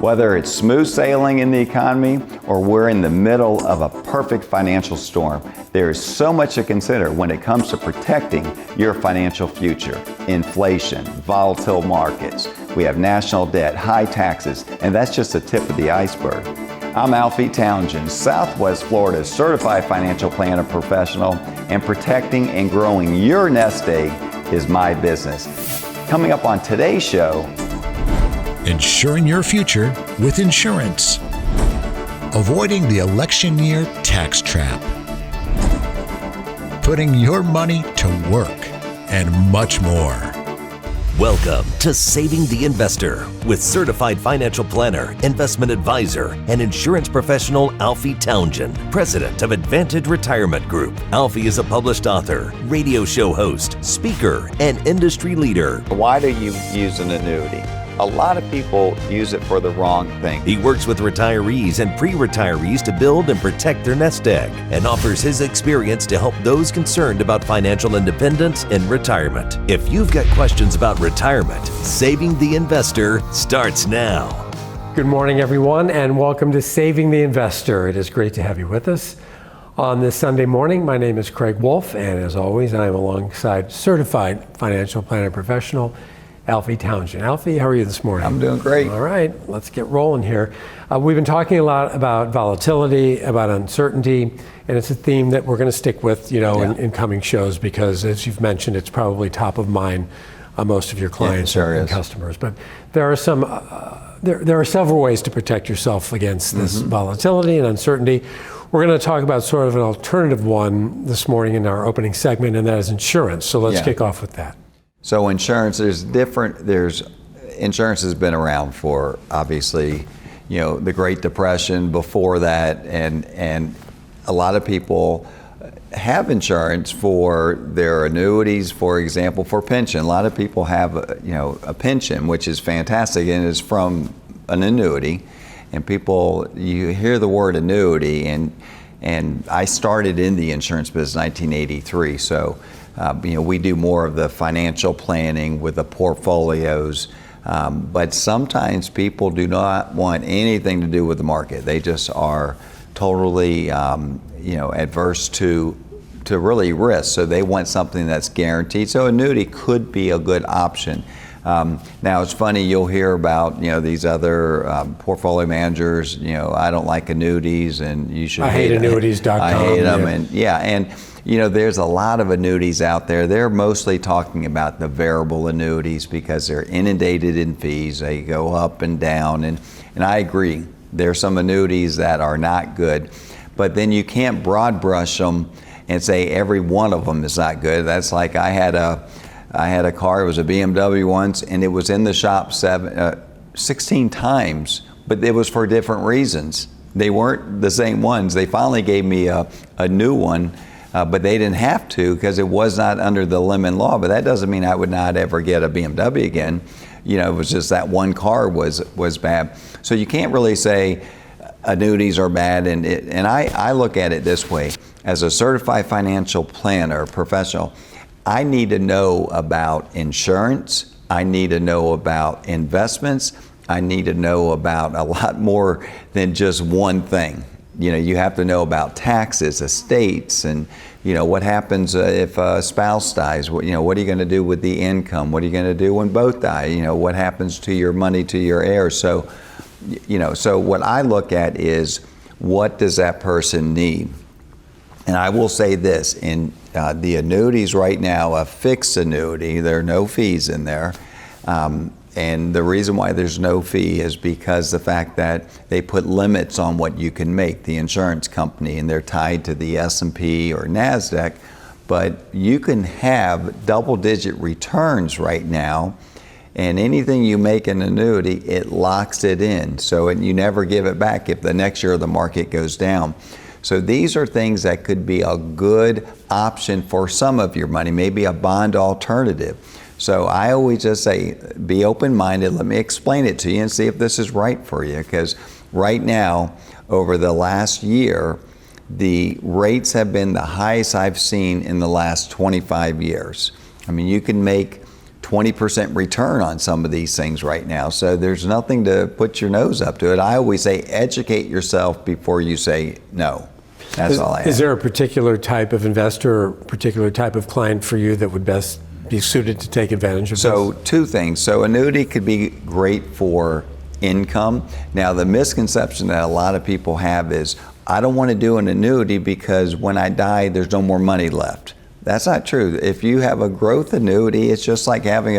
Whether it's smooth sailing in the economy or we're in the middle of a perfect financial storm, there is so much to consider when it comes to protecting your financial future. Inflation, volatile markets, we have national debt, high taxes, and that's just the tip of the iceberg. I'm Alfie Townsend, Southwest Florida's certified financial planner professional, and protecting and growing your nest egg is my business. Coming up on today's show, Insuring your future with insurance. Avoiding the election year tax trap. Putting your money to work, and much more. Welcome to Saving the Investor with certified financial planner, investment advisor, and insurance professional Alfie Townsend, president of Advantage Retirement Group. Alfie is a published author, radio show host, speaker, and industry leader. why do you use an annuity? A lot of people use it for the wrong thing. He works with retirees and pre-retirees to build and protect their nest egg and offers his experience to help those concerned about financial independence in retirement. If you've got questions about retirement, Saving the Investor starts now. Good morning, everyone, and welcome to Saving the Investor. It is great to have you with us on this Sunday morning. My name is Craig Wolf, and as always, I am alongside certified financial planner professional Alfie Townsend. Alfie, how are you this morning? I'm doing great. All right, let's get rolling here. We've been talking a lot about volatility, about uncertainty, and it's a theme that we're going to stick with, in coming shows because, as you've mentioned, it's probably top of mind on most of your clients and customers. But there are some, there are several ways to protect yourself against this volatility and uncertainty. We're going to talk about sort of an alternative one this morning in our opening segment, and that is insurance. So let's kick off with that. So insurance, insurance has been around for, obviously, the Great Depression, before that, and a lot of people have insurance for their annuities, for example, for pension. A lot of people have, a pension, which is fantastic, and is from an annuity. And you hear the word annuity, and I started in the insurance business in 1983, so we do more of the financial planning with the portfolios, but sometimes people do not want anything to do with the market. They just are totally, adverse to really risk. So they want something that's guaranteed. So annuity could be a good option. Now it's funny, you'll hear about these other portfolio managers. I don't like annuities, and you should. I hate annuities.com. I hate them, and there's a lot of annuities out there. They're mostly talking about the variable annuities because they're inundated in fees. They go up and down, and I agree. There's some annuities that are not good, but then you can't broad brush them and say every one of them is not good. That's like I had a car, it was a BMW once, and it was in the shop 16 times, but it was for different reasons. They weren't the same ones. They finally gave me a new one, but they didn't have to because it was not under the lemon law. But that doesn't mean I would not ever get a BMW again. It was just that one car was bad. So you can't really say annuities are bad. And I look at it this way. As a certified financial planner professional, I need to know about insurance. I need to know about investments. I need to know about a lot more than just one thing. You have to know about taxes, estates, and what happens if a spouse dies. What are you going to do with the income? What are you going to do when both die? What happens to your money to your heirs? So, so what I look at is what does that person need? And I will say this, in the annuities right now, a fixed annuity, there are no fees in there. And the reason why there's no fee is because the fact that they put limits on what you can make, the insurance company, and they're tied to the S&P or NASDAQ. But you can have double-digit returns right now, and anything you make an annuity, it locks it in. So you never give it back if the next year the market goes down. So these are things that could be a good option for some of your money, maybe a bond alternative. So I always just say, be open-minded. Let me explain it to you and see if this is right for you. Because right now, over the last year, the rates have been the highest I've seen in the last 25 years. I mean, you can make 20% return on some of these things right now. So there's nothing to put your nose up to it. I always say educate yourself before you say no. That's all I have. Is there a particular type of investor or particular type of client for you that would best be suited to take advantage of So this? two things. So annuity could be great for income. Now the misconception that a lot of people have is, I don't want to do an annuity because when I die, there's no more money left. That's not true. If you have a growth annuity, it's just like having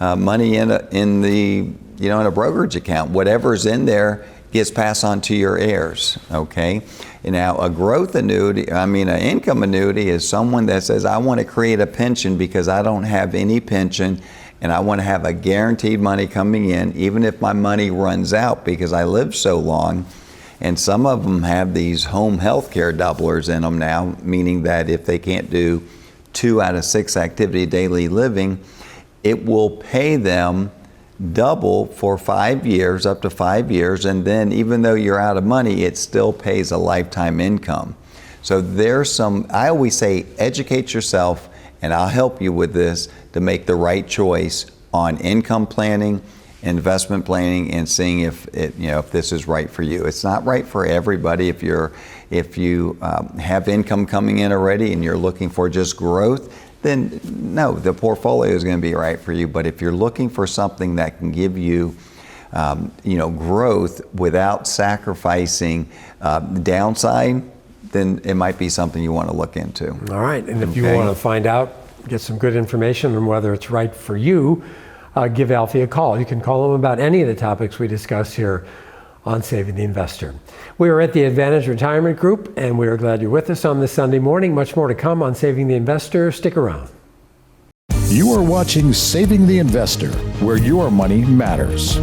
money in a brokerage account. Whatever's in there gets passed on to your heirs. Okay. And now an income annuity is someone that says, I want to create a pension because I don't have any pension, and I want to have a guaranteed money coming in, even if my money runs out because I live so long. And some of them have these home health care doublers in them now, meaning that if they can't do 2 out of 6 activity daily living, it will pay them double for 5 years, up to 5 years, and then even though you're out of money, it still pays a lifetime income. So I always say, educate yourself, and I'll help you with this to make the right choice on income planning, investment planning, and seeing if this is right for you. It's not right for everybody. If you have income coming in already and you're looking for just growth, then no, the portfolio is going to be right for you. But if you're looking for something that can give you growth without sacrificing downside, then it might be something you want to look into. All right, and if you want to find out, get some good information on whether it's right for you, give Alfie a call. You can call him about any of the topics we discuss here on Saving the Investor. We are at the Advantage Retirement Group, and we are glad you're with us on this Sunday morning. Much more to come on Saving the Investor. Stick around. You are watching Saving the Investor, where your money matters.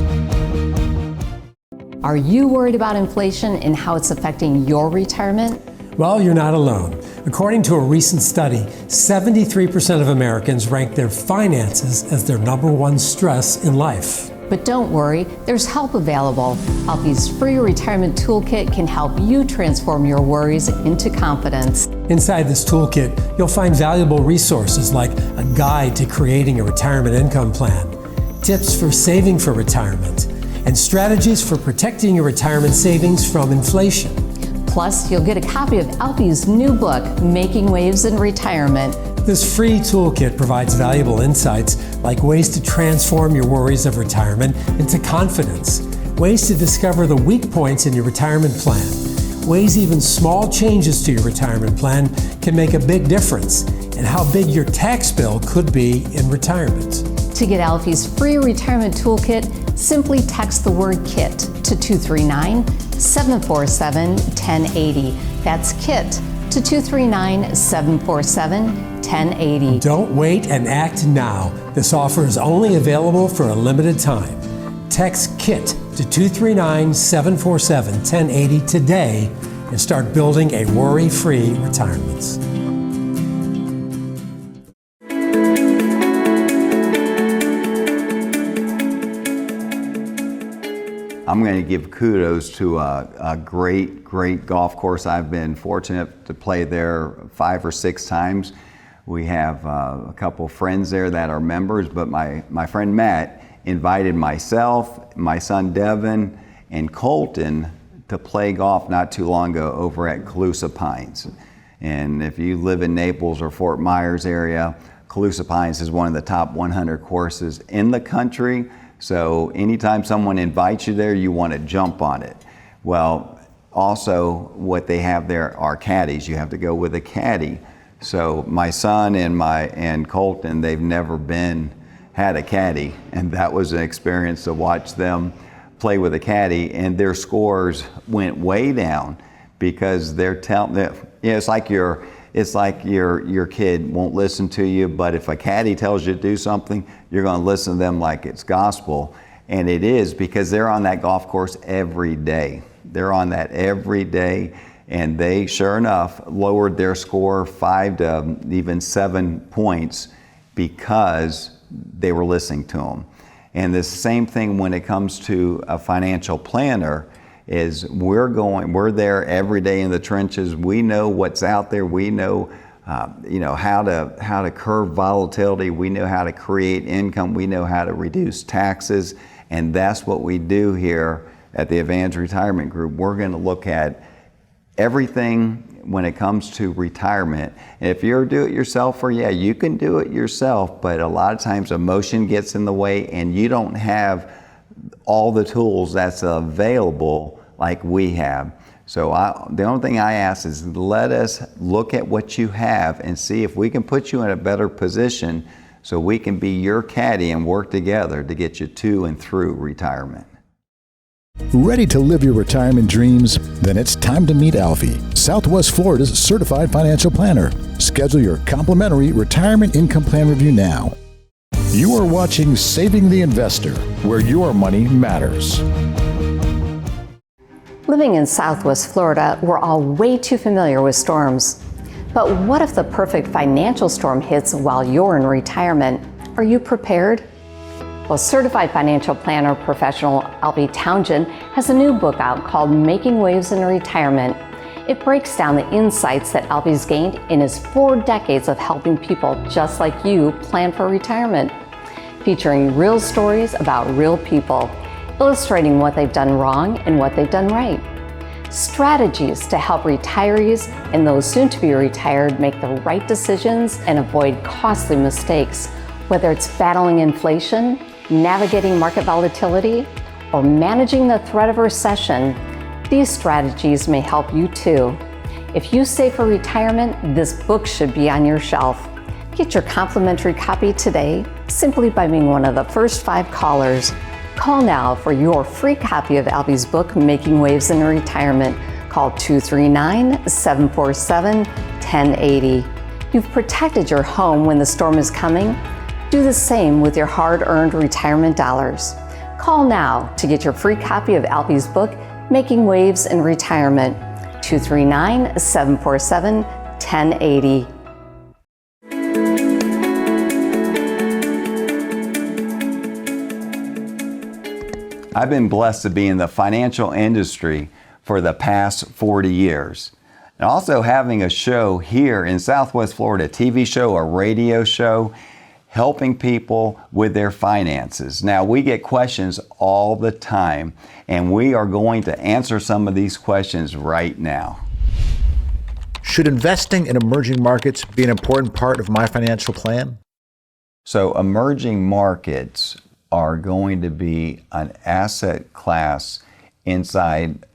Are you worried about inflation and how it's affecting your retirement? Well, you're not alone. According to a recent study, 73% of Americans rank their finances as their number one stress in life. But don't worry, there's help available. Alfie's free retirement toolkit can help you transform your worries into confidence. Inside this toolkit, you'll find valuable resources like a guide to creating a retirement income plan, tips for saving for retirement, and strategies for protecting your retirement savings from inflation. Plus, you'll get a copy of Alfie's new book, Making Waves in Retirement. This free toolkit provides valuable insights like ways to transform your worries of retirement into confidence, ways to discover the weak points in your retirement plan, ways even small changes to your retirement plan can make a big difference, and how big your tax bill could be in retirement. To get Alfie's free retirement toolkit, simply text the word KIT to 239-747-1080. That's KIT to 239-747-1080. Don't wait and act now. This offer is only available for a limited time. Text KIT to 239-747-1080 today and start building a worry-free retirement. I'm going to give kudos to a great golf course. I've been fortunate to play there 5 or 6 times. We have a couple friends there that are members, but my friend Matt invited myself, my son Devin, and Colton to play golf not too long ago over at Calusa Pines. And if you live in Naples or Fort Myers area, Calusa Pines is one of the top 100 courses in the country. So anytime someone invites you there, you want to jump on it. Well, also what they have there are caddies. You have to go with a caddy. So my son and Colton, they've never had a caddy, and that was an experience to watch them play with a caddy, and their scores went way down because they're telling them, it's like your kid won't listen to you, but if a caddy tells you to do something, you're going to listen to them like it's gospel. And it is, because they're on that golf course every day. They're on that every day, and they, sure enough, lowered their score 5 to even 7 points because they were listening to them. And the same thing when it comes to a financial planner is we're there every day in the trenches. We know what's out there. We know how to curb volatility. We know how to create income. We know how to reduce taxes. And that's what we do here at the Advantage Retirement Group. We're going to look at everything when it comes to retirement. And if you're a do-it-yourselfer, yeah, you can do it yourself, but a lot of times emotion gets in the way and you don't have all the tools that's available like we have. So the only thing I ask is let us look at what you have and see if we can put you in a better position so we can be your caddy and work together to get you to and through retirement. Ready to live your retirement dreams? Then it's time to meet Alfie, Southwest Florida's certified financial planner. Schedule your complimentary retirement income plan review now. You are watching Saving the Investor, where your money matters. Living in Southwest Florida, we're all way too familiar with storms. But what if the perfect financial storm hits while you're in retirement? Are you prepared? Well, certified financial planner professional Alfie Townsend has a new book out called Making Waves in Retirement. It breaks down the insights that Alfie's gained in his 4 decades of helping people just like you plan for retirement. Featuring real stories about real people, illustrating what they've done wrong and what they've done right. Strategies to help retirees and those soon to be retired make the right decisions and avoid costly mistakes, whether it's battling inflation, navigating market volatility, or managing the threat of recession. These strategies may help you too. If you save for retirement, this book should be on your shelf. Get your complimentary copy today simply by being one of the first 5 callers. Call now for your free copy of Alfie's book, Making Waves in Retirement. Call 239-747-1080. You've protected your home when the storm is coming. Do the same with your hard-earned retirement dollars. Call now to get your free copy of Alfie's book, Making Waves in Retirement. 239-747-1080. I've been blessed to be in the financial industry for the past 40 years. And also having a show here in Southwest Florida, a TV show, a radio show, helping people with their finances. Now, we get questions all the time, and we are going to answer some of these questions right now. Should investing in emerging markets be an important part of my financial plan? So emerging markets are going to be an asset class inside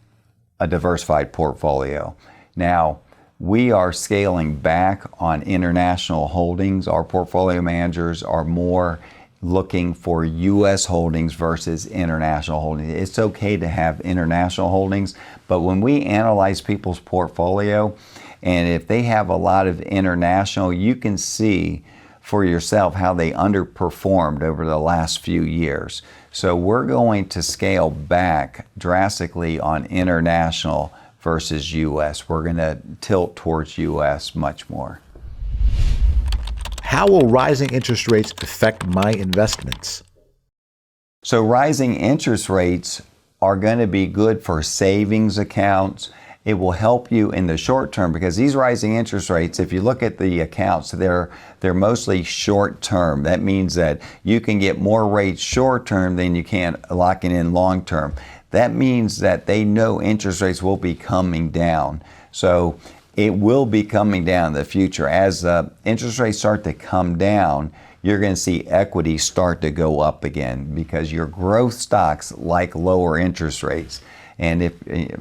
a diversified portfolio. Now, we are scaling back on international holdings. Our portfolio managers are more looking for U.S. holdings versus international holdings. It's okay to have international holdings, but when we analyze people's portfolio, and if they have a lot of international, you can see for yourself how they underperformed over the last few years. So we're going to scale back drastically on international versus U.S. We're going to tilt towards U.S. much more. How will rising interest rates affect my investments? So rising interest rates are going to be good for savings accounts. It will help you in the short term because these rising interest rates, if you look at the accounts, they're mostly short term. That means that you can get more rates short term than you can locking in long term. That means that they know interest rates will be coming down. So it will be coming down in the future. As interest rates start to come down, you're going to see equities start to go up again because your growth stocks like lower interest rates. And if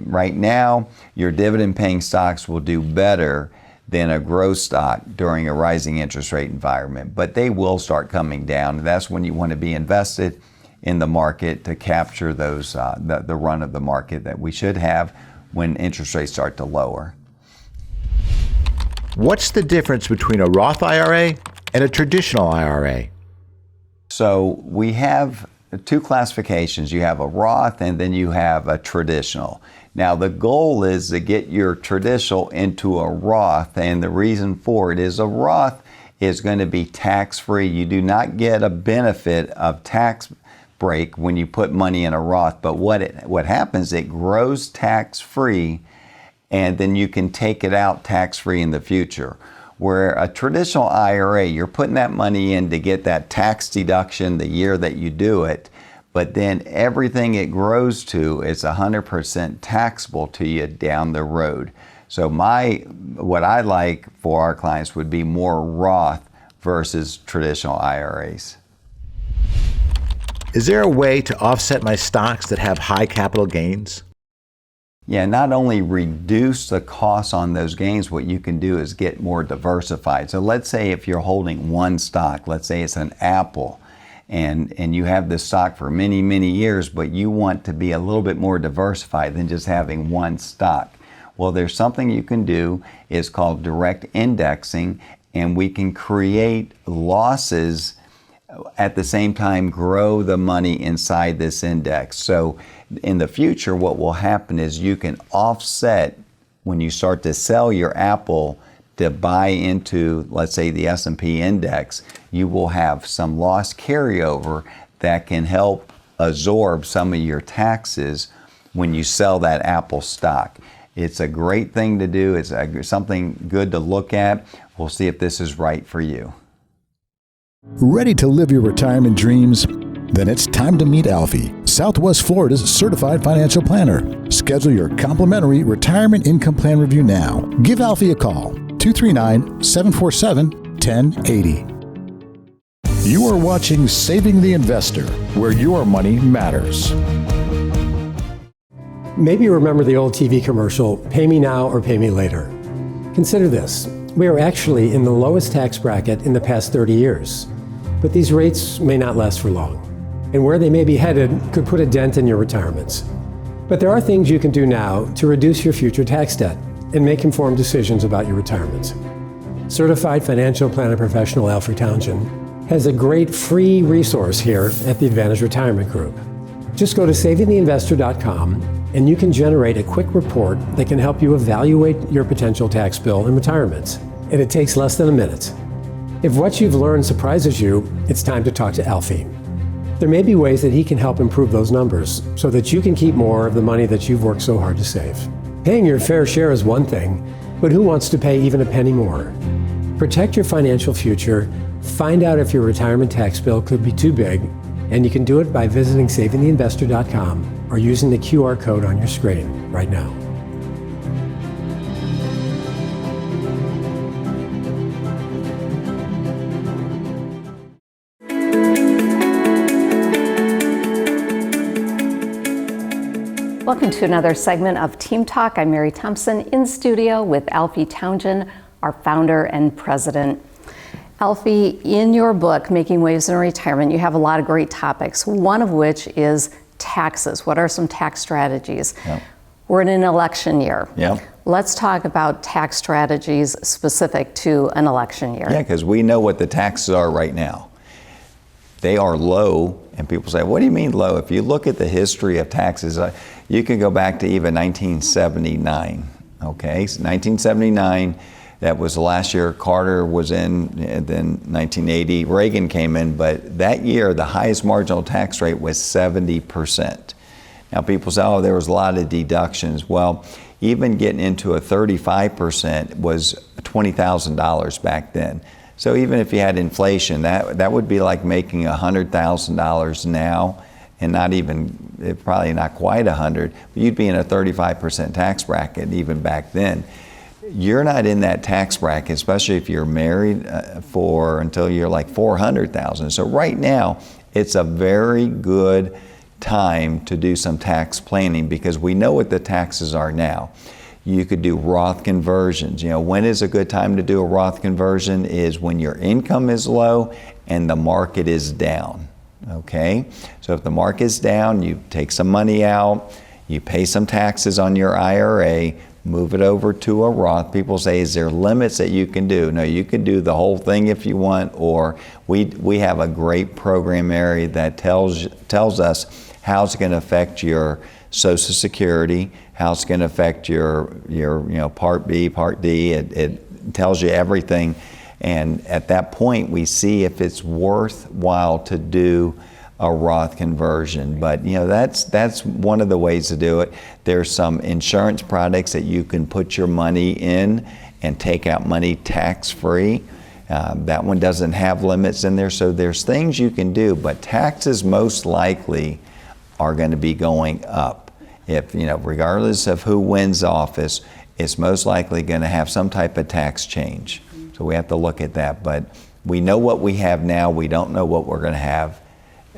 right now, your dividend-paying stocks will do better than a growth stock during a rising interest rate environment. But they will start coming down. That's when you want to be invested in the market to capture those the run of the market that we should have when interest rates start to lower. What's the difference between a Roth IRA and a traditional IRA? So we have 2 classifications. You have a Roth and then you have a traditional. Now the goal is to get your traditional into a Roth, and the reason for it is a Roth is going to be tax-free. You do not get a benefit of tax break when you put money in a Roth, but what happens, it grows tax-free and then you can take it out tax-free in the future. Where a traditional IRA, you're putting that money in to get that tax deduction the year that you do it, but then everything it grows to is 100% taxable to you down the road. So what I like for our clients would be more Roth versus traditional IRAs. Is there a way to offset my stocks that have high capital gains? Yeah, not only reduce the costs on those gains, what you can do is get more diversified. So let's say if you're holding one stock, let's say it's an Apple, and you have this stock for many, many years, but you want to be a little bit more diversified than just having one stock. Well, there's something you can do. It's called direct indexing, and we can create losses at the same time grow the money inside this index. So in the future, what will happen is you can offset when you start to sell your Apple to buy into, let's say, the S&P index, you will have some loss carryover that can help absorb some of your taxes when you sell that Apple stock. It's a great thing to do. It's something good to look at. We'll see if this is right for you. Ready to live your retirement dreams? Then it's time to meet Alfie, Southwest Florida's certified financial planner. Schedule your complimentary retirement income plan review now. Give Alfie a call, 239-747-1080. You are watching Saving the Investor, where your money matters. Maybe you remember the old TV commercial, "Pay me now or pay me later." Consider this. We are actually in the lowest tax bracket in the past 30 years. But these rates may not last for long. And where they may be headed could put a dent in your retirements. But there are things you can do now to reduce your future tax debt and make informed decisions about your retirement. Certified financial planner professional Alfie Townsend has a great free resource here at the Advantage Retirement Group. Just go to savingtheinvestor.com and you can generate a quick report that can help you evaluate your potential tax bill in retirement. And it takes less than a minute. If what you've learned surprises you, it's time to talk to Alfie. There may be ways that he can help improve those numbers so that you can keep more of the money that you've worked so hard to save. Paying your fair share is one thing, but who wants to pay even a penny more? Protect your financial future, find out if your retirement tax bill could be too big, and you can do it by visiting savingtheinvestor.com or using the QR code on your screen right now. Welcome to another segment of Team Talk. I'm Mary Thompson in studio with Alfie Townsend, our founder and president. Alfie, in your book, Making Waves in Retirement, you have a lot of great topics, one of which is taxes. What are some tax strategies? Yep. We're in an election year. Yep. Let's talk about tax strategies specific to an election year. Yeah, because we know what the taxes are right now. They are low, and people say, what do you mean low? If you look at the history of taxes, you can go back to even 1979, okay? So 1979, that was the last year Carter was in, and then 1980, Reagan came in, but that year, the highest marginal tax rate was 70%. Now people say, oh, there was a lot of deductions. Well, even getting into a 35% was $20,000 back then. So even if you had inflation, that would be like making $100,000 now, and not even, probably not quite 100, but you'd be in a 35% tax bracket even back then. You're not in that tax bracket, especially if you're married until you're like 400,000. So right now, it's a very good time to do some tax planning because we know what the taxes are now. You could do Roth conversions. You know, when is a good time to do a Roth conversion is when your income is low and the market is down, okay? So if the market is down, you take some money out, you pay some taxes on your IRA, move it over to a Roth. People say, is there limits that you can do? No, you can do the whole thing if you want, or we have a great program area that tells us how it's going to affect your Social Security, how it's going to affect your Part B, Part D. It tells you everything. And at that point, we see if it's worthwhile to do a Roth conversion. But that's one of the ways to do it. There's some insurance products that you can put your money in and take out money tax-free. That one doesn't have limits in there, so there's things you can do, but taxes most likely are going to be going up. If, regardless of who wins office, it's most likely going to have some type of tax change. So we have to look at that, but we know what we have now. We don't know what we're going to have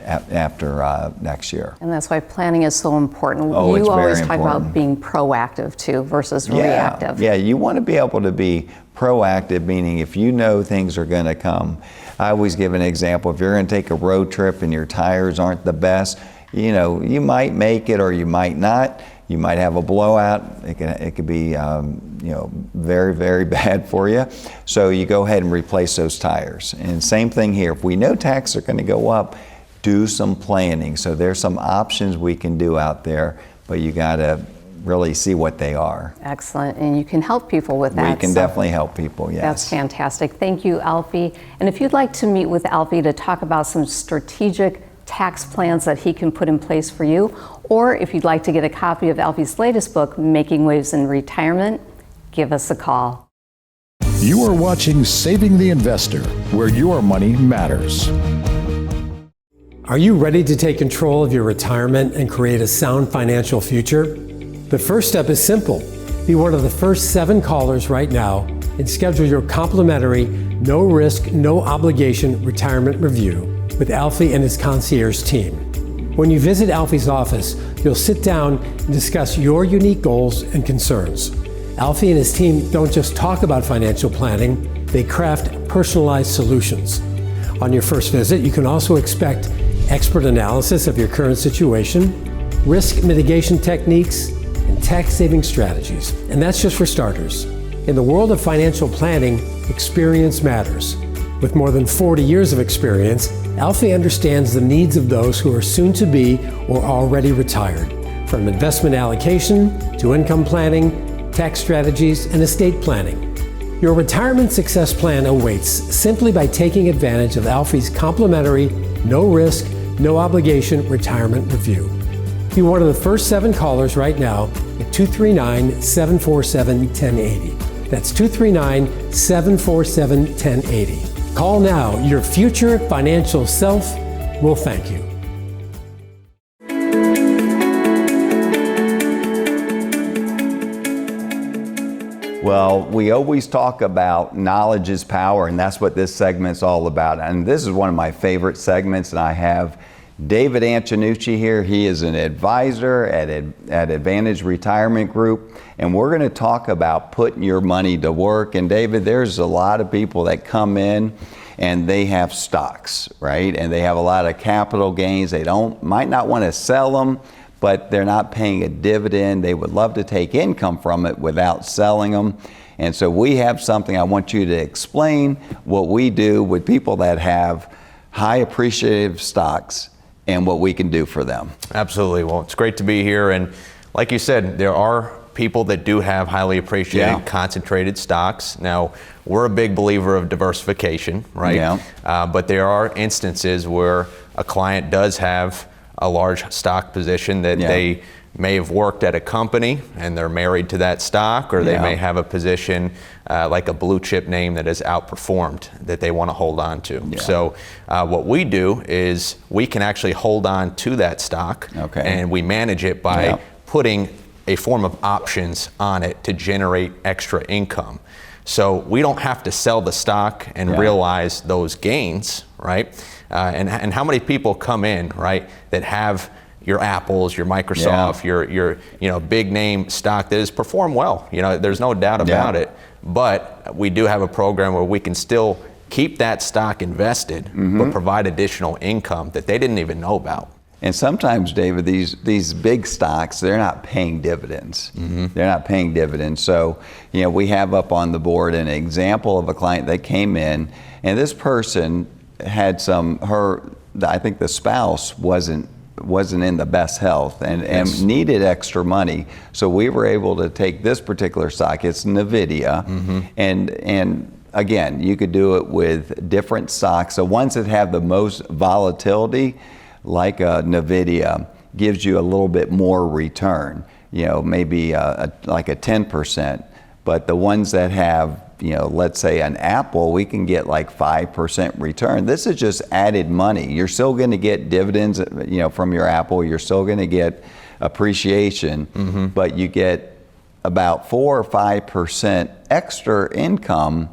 after next year. And that's why planning is so important. Oh, it's you very always talk important. about being proactive too versus reactive. Yeah, you want to be able to be proactive, meaning if you know things are going to come. I always give an example. If you're going to take a road trip and your tires aren't the best, you might make it or you might not. You might have a blowout. It could be very, very bad for you. So you go ahead and replace those tires. And same thing here. If we know taxes are going to go up, do some planning. So there's some options we can do out there, but you got to really see what they are. Excellent, and you can help people with that. We can definitely help people, yes. That's fantastic. Thank you, Alfie. And if you'd like to meet with Alfie to talk about some strategic tax plans that he can put in place for you, or if you'd like to get a copy of Alfie's latest book, Making Waves in Retirement, give us a call. You are watching Saving the Investor, where your money matters. Are you ready to take control of your retirement and create a sound financial future? The first step is simple. Be one of the first 7 callers right now and schedule your complimentary, no risk, no obligation retirement review with Alfie and his concierge team. When you visit Alfie's office, you'll sit down and discuss your unique goals and concerns. Alfie and his team don't just talk about financial planning, they craft personalized solutions. On your first visit, you can also expect expert analysis of your current situation, risk mitigation techniques, and tax-saving strategies. And that's just for starters. In the world of financial planning, experience matters. With more than 40 years of experience, Alfie understands the needs of those who are soon to be or already retired, from investment allocation to income planning, tax strategies, and estate planning. Your retirement success plan awaits simply by taking advantage of Alfie's complimentary, no-risk, no-obligation retirement review. Be one of the first 7 callers right now at 239-747-1080. That's 239-747-1080. Call now. Your future financial self will thank you. Well, we always talk about knowledge is power, and that's what this segment's all about. And this is one of my favorite segments, and I have David Antonucci here. He is an advisor at Advantage Retirement Group, and we're going to talk about putting your money to work. And David, there's a lot of people that come in and they have stocks, right? And they have a lot of capital gains. They might not want to sell them, but they're not paying a dividend. They would love to take income from it without selling them. And so we have something. I want you to explain what we do with people that have high appreciative stocks and what we can do for them. Absolutely. Well, it's great to be here. And like you said, there are people that do have highly appreciated, concentrated stocks. Now, we're a big believer of diversification, right? Yeah. But there are instances where a client does have a large stock position that they may have worked at a company and they're married to that stock, or they may have a position like a blue chip name that has outperformed that they want to hold on to. So what we do is we can actually hold on to that stock, and we manage it by putting a form of options on it to generate extra income. So we don't have to sell the stock and realize those gains, right? And how many people come in, right, that have your Apples, your Microsoft, your big name stock that has performed well. There's no doubt about it. But we do have a program where we can still keep that stock invested, but provide additional income that they didn't even know about. And sometimes, David, these big stocks, they're not paying dividends. They're not paying dividends. So, we have up on the board an example of a client that came in, and this person had I think the spouse wasn't in the best health and needed extra money. So we were able to take this particular stock, it's NVIDIA, and again, you could do it with different stocks. The ones that have the most volatility, like NVIDIA, gives you a little bit more return, maybe like a 10% But the ones that have, let's say an Apple, we can get like 5% return. This is just added money. You're still going to get dividends, from your Apple. You're still going to get appreciation, but you get about 4 or 5% extra income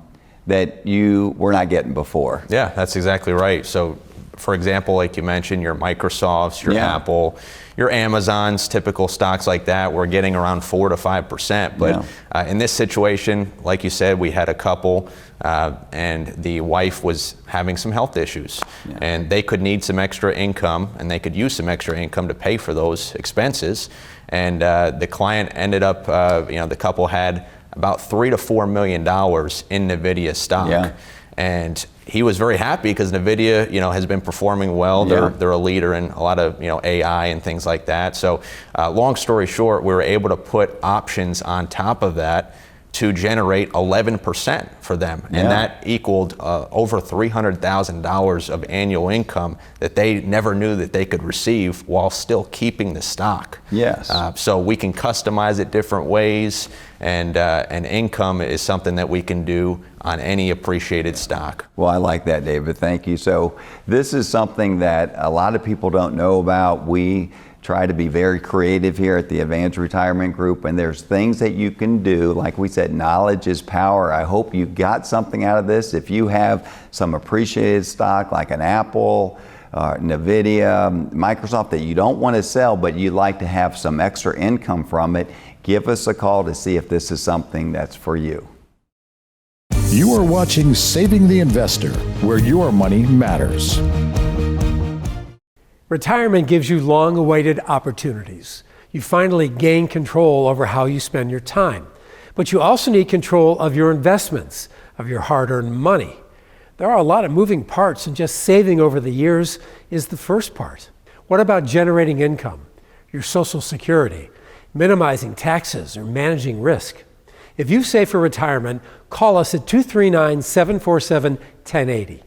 that you were not getting before. Yeah, that's exactly right. So, for example, like you mentioned, your Microsofts, your Apple, your Amazons, typical stocks like that, we're getting around 4 to 5%. But in this situation, like you said, we had a couple, and the wife was having some health issues, and they could need some extra income, and they could use some extra income to pay for those expenses. And the client ended up, the couple had about $3 to $4 million in NVIDIA stock. And he was very happy because NVIDIA, has been performing well. They're a leader in a lot of, AI and things like that. So long story short, we were able to put options on top of that to generate 11% for them. And that equaled over $300,000 of annual income that they never knew that they could receive while still keeping the stock. Yes. So we can customize it different ways, and income is something that we can do on any appreciated stock. Well, I like that, David. Thank you. So this is something that a lot of people don't know about. We try to be very creative here at the Advantage Retirement Group, and there's things that you can do. Like we said, knowledge is power. I hope you got something out of this. If you have some appreciated stock like an Apple, NVIDIA, Microsoft that you don't want to sell, but you'd like to have some extra income from it, give us a call to see if this is something that's for you. You are watching Saving the Investor, where your money matters. Retirement gives you long-awaited opportunities. You finally gain control over how you spend your time. But you also need control of your investments, of your hard-earned money. There are a lot of moving parts, and just saving over the years is the first part. What about generating income, your Social Security, minimizing taxes, or managing risk? If you save for retirement, call us at 239-747-1080.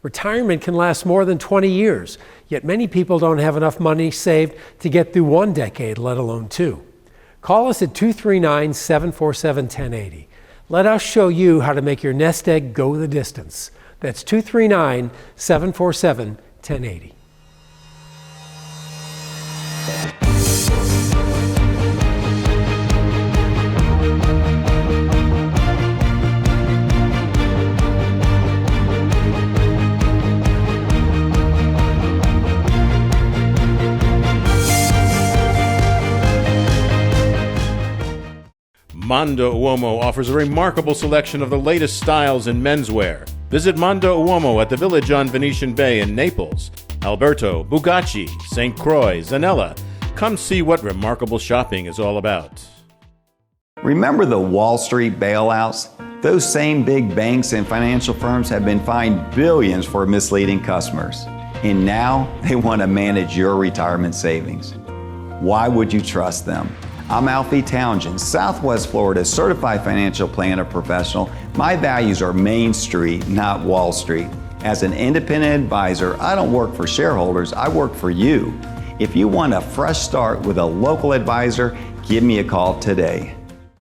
Retirement can last more than 20 years, yet many people don't have enough money saved to get through 1 decade, let alone 2. Call us at 239-747-1080. Let us show you how to make your nest egg go the distance. That's 239-747-1080. Mondo Uomo offers a remarkable selection of the latest styles in menswear. Visit Mondo Uomo at the Village on Venetian Bay in Naples, Alberto, Bugacci, St. Croix, Zanella. Come see what remarkable shopping is all about. Remember the Wall Street bailouts? Those same big banks and financial firms have been fined billions for misleading customers. And now they want to manage your retirement savings. Why would you trust them? I'm Alfie Townsend, Southwest Florida's certified financial planner professional. My values are Main Street, not Wall Street. As an independent advisor, I don't work for shareholders, I work for you. If you want a fresh start with a local advisor, give me a call today.